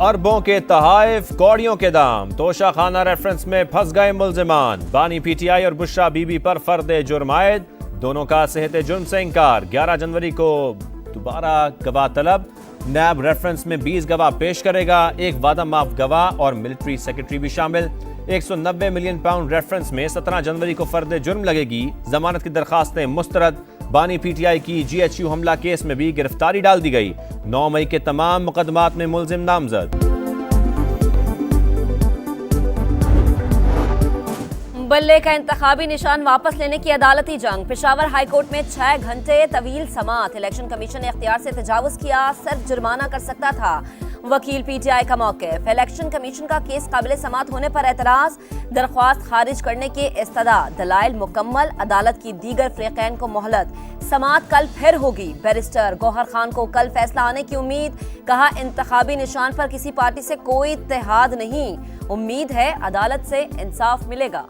अरबों के तहाइफ, कौड़ियों के दाम, तोशा खाना रेफरेंस में फंस गए मुल्जिमान। बानी पीटीआई और बुशरा बीबी पर फर्द जुर्म आयद, दोनों का सेहत जुर्म से इनकार। 11 जनवरी को दोबारा गवाह तलब। नैब रेफरेंस में 20 गवाह पेश करेगा, एक वादा माफ गवाह और मिलिट्री सेक्रेटरी भी शामिल। 190 मिलियन पाउंड रेफरेंस में 17 जनवरी को फर्द जुर्म लगेगी। जमानत की दरखास्तें मुस्तरद। बानी पीटीआई की GHU हमला केस में भी गिरफ्तारी डाल दी गई। 9 मई के तमाम मुकदमात में मुल्जिम नामजद। बल्ले का इंतखाबी निशान वापस लेने की अदालती जंग। पेशावर हाईकोर्ट में 6 घंटे तवील समाअत। इलेक्शन कमीशन ने इख्तियार से तजावुज किया, सिर्फ जुर्माना कर सकता था। वकील पीटीआई का मौक़िफ़। इलेक्शन कमीशन का केस काबिल समाअत होने पर एतराज, दरख्वास्त खारिज करने के इस्तदा। दलाइल मुकम्मल, अदालत की दीगर फ़रीक़ैन को मोहलत। समाअत कल फिर होगी। बैरिस्टर गौहर खान को कल फैसला आने की उम्मीद। कहा, इंतखाबी निशान पर किसी पार्टी से कोई इत्तेहाद नहीं। उम्मीद है अदालत से इंसाफ मिलेगा।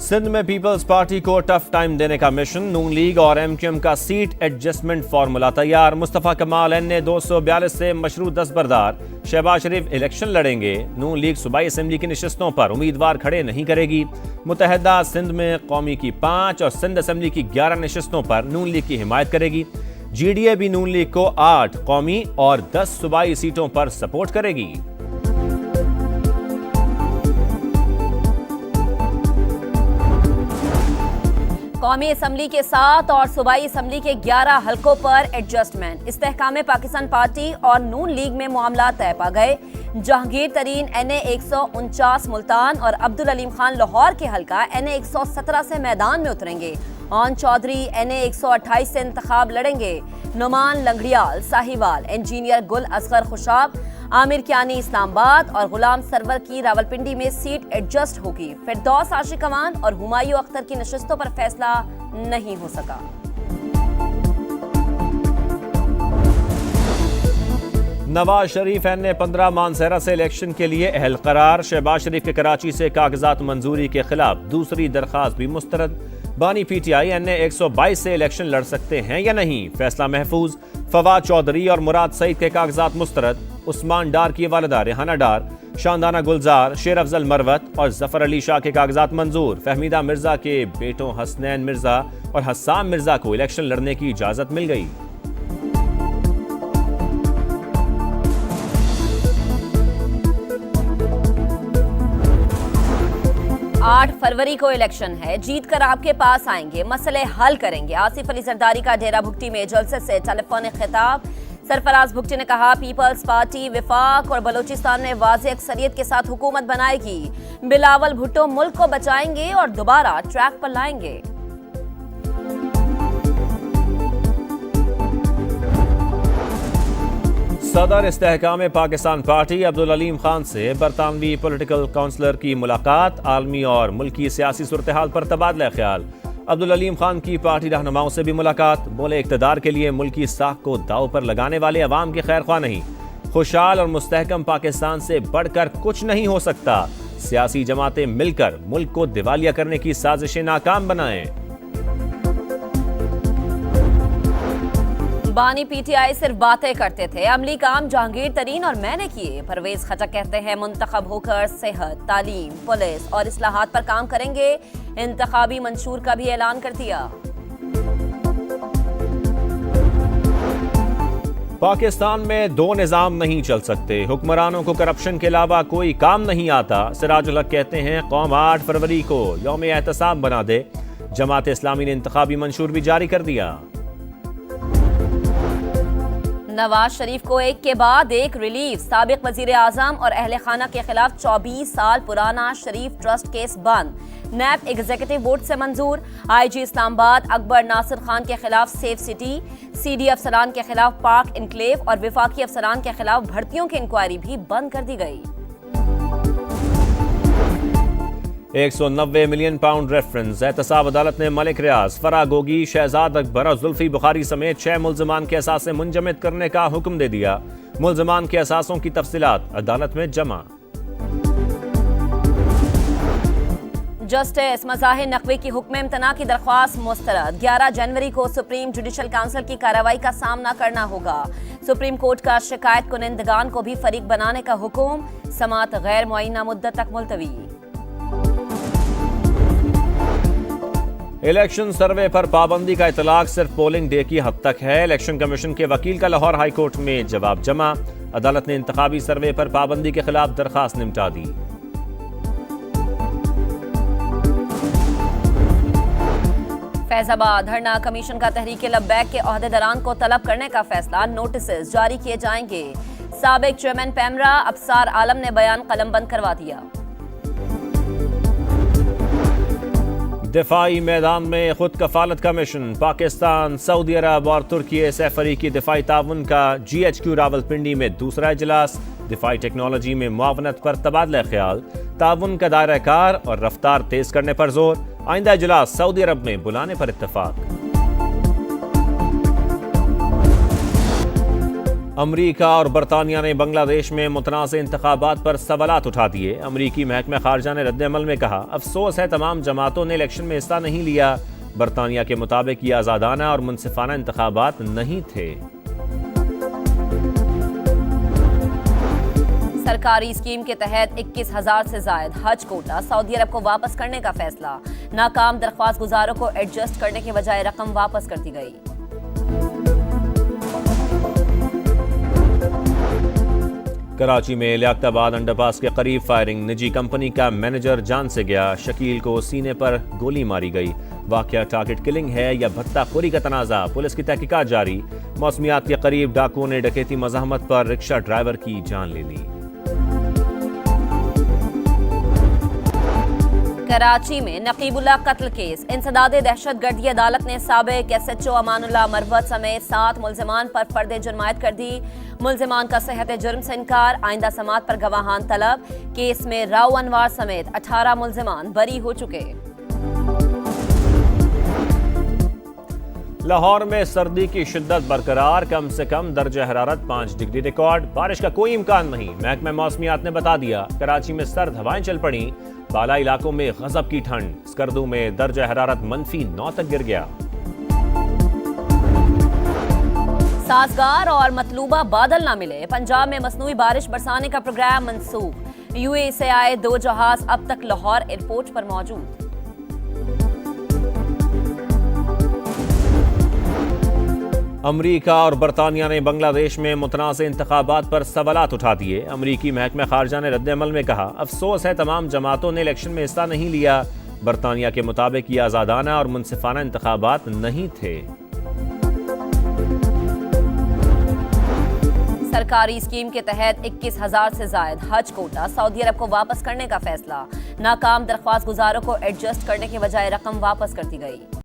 सिंध में पीपल्स पार्टी को टफ टाइम देने का मिशन। नून लीग और MQM का सीट एडजस्टमेंट फार्मूला तैयार। मुस्तफा कमाल NA 242 से मशरूत दस्तबरदार। शहबाज शरीफ इलेक्शन लड़ेंगे। नून लीग सूबाई असेंबली की नशिस्तों पर उम्मीदवार खड़े नहीं करेगी। मुतहदा सिंध में कौमी की 5 और सिंध असेंबली की 11 नशिस्तों पर नून लीग की हिमायत करेगी। GDA भी नून लीग को 8 कौमी और 10 सूबाई सीटों पर सपोर्ट करेगी। कौमी असम्बली के 7 और सूबाई असम्बली के 11 हलकों पर एडजस्टमेंट। इस्तेहकाम पाकिस्तान पार्टी और नून लीग में मामला तय पा गए। जहांगीर तरीन NA 149 मुल्तान और अब्दुल अलीम खान लाहौर के हलका NA 117 से मैदान में उतरेंगे। ऑन चौधरी NA 128 से इंतखाब लड़ेंगे। नुमान लंगड़ियाल साहिवाल, इंजीनियर गुल असगर खुशाब, आमिर कियानी इस्लामाबाद और गुलाम सरवर की रावलपिंडी में सीट एडजस्ट होगी। फिरदौस आशिक अमान और हुमायूं अख्तर की नशिस्तों पर फैसला नहीं हो सका। नवाज शरीफ NA 15 मानसहरा से इलेक्शन के लिए अहल करार। शहबाज शरीफ के कराची से कागजात मंजूरी के खिलाफ दूसरी दरखास्त भी मुस्तरद। बानी पीटीआई NA 122 से इलेक्शन लड़ सकते हैं या नहीं, फैसला महफूज। फवाद चौधरी और मुराद सईद के कागजात मुस्तरद। उस्मान डार की वालिदा रेहाना डार, शानदाना गुलजार, शेर अफजल मरवत और जफर अली शाह के कागजात मंजूर। फहमीदा मिर्जा के बेटों हसनैन मिर्जा और हस्साम मिर्जा को इलेक्शन लड़ने की इजाजत मिल गई। आठ फरवरी को इलेक्शन है, जीत कर आपके पास आएंगे, मसले हल करेंगे। आसिफ अली जरदारी का डेरा भुगटी में जलसे से टेलीफोनिक खिताब। सरफराज भुगटी ने कहा, पीपल्स पार्टी विफाक और बलूचिस्तान में वाज़ेह अक्सरियत के साथ हुकूमत बनाएगी। बिलावल भुट्टो मुल्क को बचाएंगे और दोबारा ट्रैक पर लाएंगे। सदर इस्तेहकाम पाकिस्तान पार्टी अब्दुल अलीम खान से बरतानवी पॉलिटिकल काउंसलर की मुलाकात। आलमी और मुल्की सियासी सूरत हाल पर तबादला ख्याल। अब्दुल अलीम खान की पार्टी रहनुमाओं से भी मुलाकात। बोले, इक़्तिदार के लिए मुल्की साख को दाव पर लगाने वाले अवाम के खैर ख्वाह नहीं। खुशहाल और मुस्तहकम पाकिस्तान से बढ़कर कुछ नहीं हो सकता। सियासी जमातें मिलकर मुल्क को दिवालिया करने की साजिशें नाकाम बनाएं। बानी पीटीआई सिर्फ बातें करते थे, अमली काम जहांगीर तरीन और मैंने किए। परवेज खटक कहते हैं, मुंतखब होकर सेहत, तालीम, पुलिस और इस्लाहात पर काम करेंगे। इंतखाबी मंशूर का भी ऐलान कर दिया। पाकिस्तान में दो निज़ाम नहीं चल सकते, हुक्मरानों को करप्शन के अलावा कोई काम नहीं आता। सिराजुल हक कहते हैं, कौम 8 फरवरी को यौम एहतसाब बना दे। जमात इस्लामी ने इंतखाबी मंशूर भी जारी कर दिया। नवाज शरीफ को एक के बाद एक रिलीफ। साबिक वजीर आजम और अहले खाना के खिलाफ 24 साल पुराना शरीफ ट्रस्ट केस बंद। नैब एग्जीक्यूटिव बोर्ड से मंजूर। IG इस्लामाबाद अकबर नासिर खान के खिलाफ सेफ सिटी, CD अफसरान के खिलाफ पाक इनक्लेव और विफाकी अफसरान के खिलाफ भर्तियों की इंक्वायरी भी बंद कर दी गई। 190 मिलियन पाउंड रेफरेंस। एहतसाब अदालत ने मलिक रियाज, फराह गोगी, शहजाद अकबर और जुल्फी बुखारी समेत 6 मुल्ज़िमान के असासे मुंजमद करने का हुक्म दे दिया। मुल्ज़िमान के असासों की तफसीलात अदालत में जमा। जस्टिस मज़ाहिर नकवी की हुक्म इम्तना की दरख्वास्त मुस्तरद। 11 जनवरी को सुप्रीम जुडिशल काउंसिल की कार्रवाई का सामना करना होगा। सुप्रीम कोर्ट का शिकायत कुनिंदगान को भी फरीक बनाने का हुक्म, समाअत गैर मुअय्यना मुद्दत तक मुलतवी। इलेक्शन सर्वे पर पाबंदी का इतलाक सिर्फ पोलिंग डे की हद तक है। इलेक्शन कमीशन के वकील का लाहौर हाई कोर्ट में जवाब जमा। अदालत ने इंतखाबी सर्वे पर पाबंदी के खिलाफ दरखास्त निपटा दी। फैजाबाद धरना कमीशन का तहरीक लब्बैक के ओहदेदारान को तलब करने का फैसला, नोटिस जारी किए जाएंगे। साबिक चेयरमैन पैमरा अफसार आलम ने बयान कलमबंद करवा दिया। दिफाई मैदान में खुद कफालत का मिशन, पाकिस्तान, सऊदी अरब और तुर्की से फरीकी दिफाई ताउन का GHQ रावलपिंडी में दूसरा इजलास। दिफाई टेक्नोलॉजी में मुआवनत पर तबादला ख्याल, ताउन का दायरा कार और रफ्तार तेज करने पर जोर। आइंदा इजलास सऊदी अरब में बुलाने पर इत्तेफाक। अमरीका और बरतानिया ने बांग्लादेश में मुतनाज़ इंतखाबात पर सवालात उठा दिए। अमरीकी महकमा खारजा ने रद्द-ए-अमल में कहा, अफसोस है तमाम जमातों ने इलेक्शन में हिस्सा नहीं लिया। बरतानिया के मुताबिक ये आज़ादाना और मुनसिफाना इंतखाबात नहीं थे। सरकारी स्कीम के तहत 21,000 से जायद हज कोटा सऊदी अरब को वापस करने का फैसला, नाकाम दरख्वास्त गुजारों को एडजस्ट करने के बजाय रकम वापस कर दी गई। कराची में लियाकताबाद अंडरपास के करीब फायरिंग, निजी कंपनी का मैनेजर जान से गया। शकील को सीने पर गोली मारी गई। वाकया टारगेट किलिंग है या भत्ताखोरी का तनाज़ा, पुलिस की तहकीकात जारी। मौसमियात के करीब डाकुओं ने डकैती मज़ाहमत पर रिक्शा ड्राइवर की जान ले ली। कराची में नकीबुल्लाह कत्ल केस, इंसदादे दहशतगर्दी अदालत ने साबिक SHO अमानुल्लाह मरवत समेत 7 मुल्जिमान पर फर्द जुर्मायत कर दी। मुल्जिमान का सेहत जुर्म से इनकार, आइंदा समाअत पर गवाहान तलब। केस में राव अनवार समेत 18 मुल्जिमान बरी हो चुके। लाहौर में सर्दी की शिद्दत बरकरार, कम से कम दर्जा हरारत 5 डिग्री रिकॉर्ड। बारिश का कोई इम्कान नहीं, महकमा मौसमियात ने बता दिया। कराची में सर्द हवाएं चल पड़ी, बाला इलाकों में गजब की ठंड। स्कर्दू में दर्जा हरारत -9 तक गिर गया। साजगार और मतलूबा बादल ना मिले, पंजाब में मसनूई बारिश बरसाने का प्रोग्राम मंसूख। UAE से आए 2 जहाज अब तक लाहौर एयरपोर्ट पर मौजूद। अमरीका और बरतानिया ने बांग्लादेश में मुतनाज़ इंतखाबात पर सवालात उठा दिए। अमरीकी महकमा खारजा ने रद्द-ए-अमल में कहा, अफसोस है तमाम जमातों ने इलेक्शन में हिस्सा नहीं लिया। बरतानिया के मुताबिक ये आज़ादाना और मुनसिफाना इंतखाबात नहीं थे। सरकारी स्कीम के तहत 21,000 से जायद हज कोटा सऊदी अरब को वापस करने का फैसला, नाकाम दरख्वास्त गुजारों को एडजस्ट करने के बजाय रकम वापस कर दी गई।